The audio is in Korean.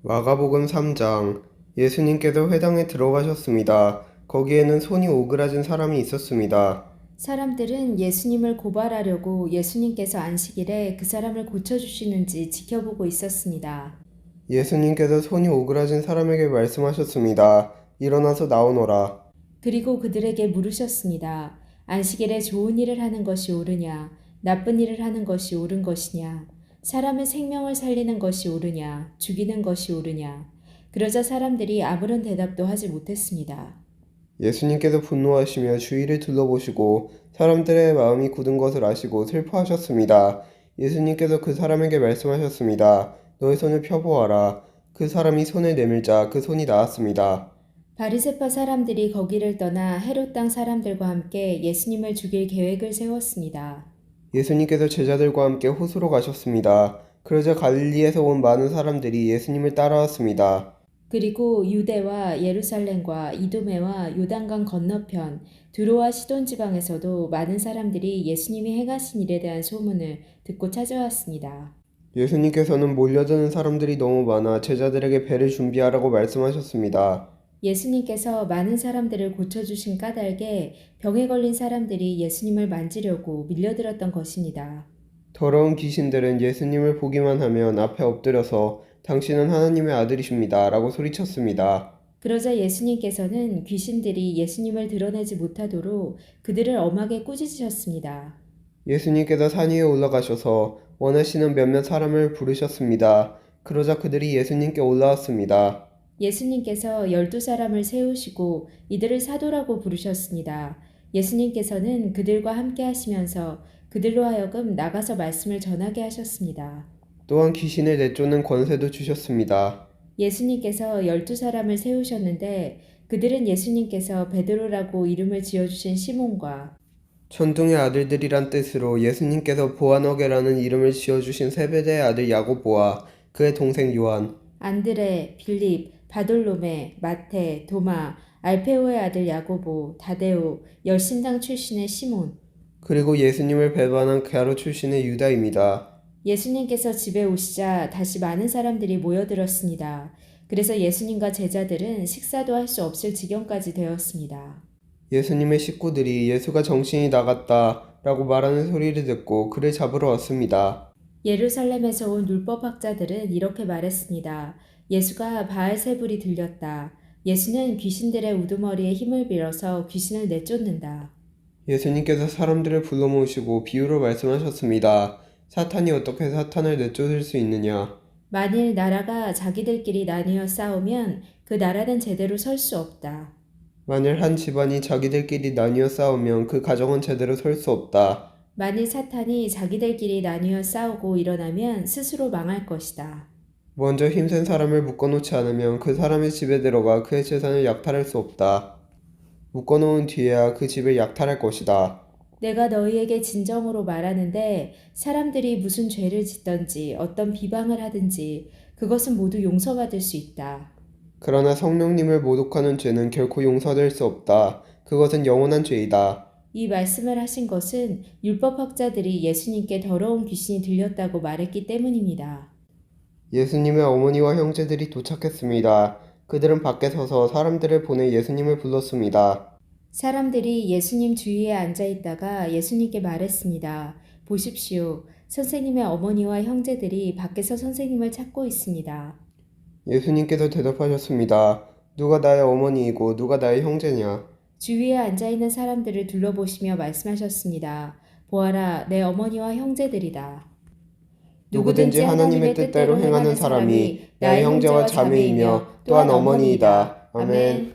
마가복음 3장. 예수님께서 회당에 들어가셨습니다. 거기에는 손이 오그라진 사람이 있었습니다. 사람들은 예수님을 고발하려고 예수님께서 안식일에 그 사람을 고쳐주시는지 지켜보고 있었습니다. 예수님께서 손이 오그라진 사람에게 말씀하셨습니다. 일어나서 나오너라. 그리고 그들에게 물으셨습니다. 안식일에 좋은 일을 하는 것이 옳으냐, 나쁜 일을 하는 것이 옳은 것이냐, 사람의 생명을 살리는 것이 옳으냐, 죽이는 것이 옳으냐. 그러자 사람들이 아무런 대답도 하지 못했습니다. 예수님께서 분노하시며 주위를 둘러보시고 사람들의 마음이 굳은 것을 아시고 슬퍼하셨습니다. 예수님께서 그 사람에게 말씀하셨습니다. 너의 손을 펴보아라. 그 사람이 손을 내밀자 그 손이 나았습니다. 바리새파 사람들이 거기를 떠나 헤롯 땅 사람들과 함께 예수님을 죽일 계획을 세웠습니다. 예수님께서 제자들과 함께 호수로 가셨습니다. 그러자 갈릴리에서 온 많은 사람들이 예수님을 따라왔습니다. 그리고 유대와 예루살렘과 이두메와 요단강 건너편 두로와 시돈 지방에서도 많은 사람들이 예수님이 행하신 일에 대한 소문을 듣고 찾아왔습니다. 예수님께서는 몰려드는 사람들이 너무 많아 제자들에게 배를 준비하라고 말씀하셨습니다. 예수님께서 많은 사람들을 고쳐주신 까닭에 병에 걸린 사람들이 예수님을 만지려고 밀려들었던 것입니다. 더러운 귀신들은 예수님을 보기만 하면 앞에 엎드려서 당신은 하나님의 아들이십니다. 라고 소리쳤습니다. 그러자 예수님께서는 귀신들이 예수님을 드러내지 못하도록 그들을 엄하게 꾸짖으셨습니다. 예수님께서 산 위에 올라가셔서 원하시는 몇몇 사람을 부르셨습니다. 그러자 그들이 예수님께 올라왔습니다. 예수님께서 12사람을 세우시고 이들을 사도라고 부르셨습니다. 예수님께서는 그들과 함께 하시면서 그들로 하여금 나가서 말씀을 전하게 하셨습니다. 또한 귀신을 내쫓는 권세도 주셨습니다. 예수님께서 12사람을 세우셨는데 그들은 예수님께서 베드로라고 이름을 지어주신 시몬과 천둥의 아들들이란 뜻으로 예수님께서 보아너게라는 이름을 지어주신 세베대의 아들 야고보와 그의 동생 요한, 안드레, 빌립, 바돌로메, 마테, 도마, 알페오의 아들 야고보, 다데오, 열심당 출신의 시몬. 그리고 예수님을 배반한 가로 출신의 유다입니다. 예수님께서 집에 오시자 다시 많은 사람들이 모여들었습니다. 그래서 예수님과 제자들은 식사도 할 수 없을 지경까지 되었습니다. 예수님의 식구들이 예수가 정신이 나갔다 라고 말하는 소리를 듣고 그를 잡으러 왔습니다. 예루살렘에서 온 율법학자들은 이렇게 말했습니다. 예수가 바알세불이 들렸다. 예수는 귀신들의 우두머리에 힘을 빌어서 귀신을 내쫓는다. 예수님께서 사람들을 불러 모으시고 비유로 말씀하셨습니다. 사탄이 어떻게 사탄을 내쫓을 수 있느냐? 만일 나라가 자기들끼리 나뉘어 싸우면 그 나라는 제대로 설 수 없다. 만일 한 집안이 자기들끼리 나뉘어 싸우면 그 가정은 제대로 설 수 없다. 만일 사탄이 자기들끼리 나뉘어 싸우고 일어나면 스스로 망할 것이다. 먼저 힘센 사람을 묶어놓지 않으면 그 사람의 집에 들어가 그의 재산을 약탈할 수 없다. 묶어놓은 뒤에야 그 집을 약탈할 것이다. 내가 너희에게 진정으로 말하는데 사람들이 무슨 죄를 짓든지 어떤 비방을 하든지 그것은 모두 용서받을 수 있다. 그러나 성령님을 모독하는 죄는 결코 용서될 수 없다. 그것은 영원한 죄이다. 이 말씀을 하신 것은 율법학자들이 예수님께 더러운 귀신이 들렸다고 말했기 때문입니다. 예수님의 어머니와 형제들이 도착했습니다. 그들은 밖에 서서 사람들을 보내 예수님을 불렀습니다. 사람들이 예수님 주위에 앉아 있다가 예수님께 말했습니다. 보십시오. 선생님의 어머니와 형제들이 밖에서 선생님을 찾고 있습니다. 예수님께서 대답하셨습니다. 누가 나의 어머니이고 누가 나의 형제냐? 주위에 앉아 있는 사람들을 둘러보시며 말씀하셨습니다. 보아라, 내 어머니와 형제들이다. 누구든지 하나님의 뜻대로 행하는 사람이 나의 형제와 자매이며 또한 어머니이다. 아멘.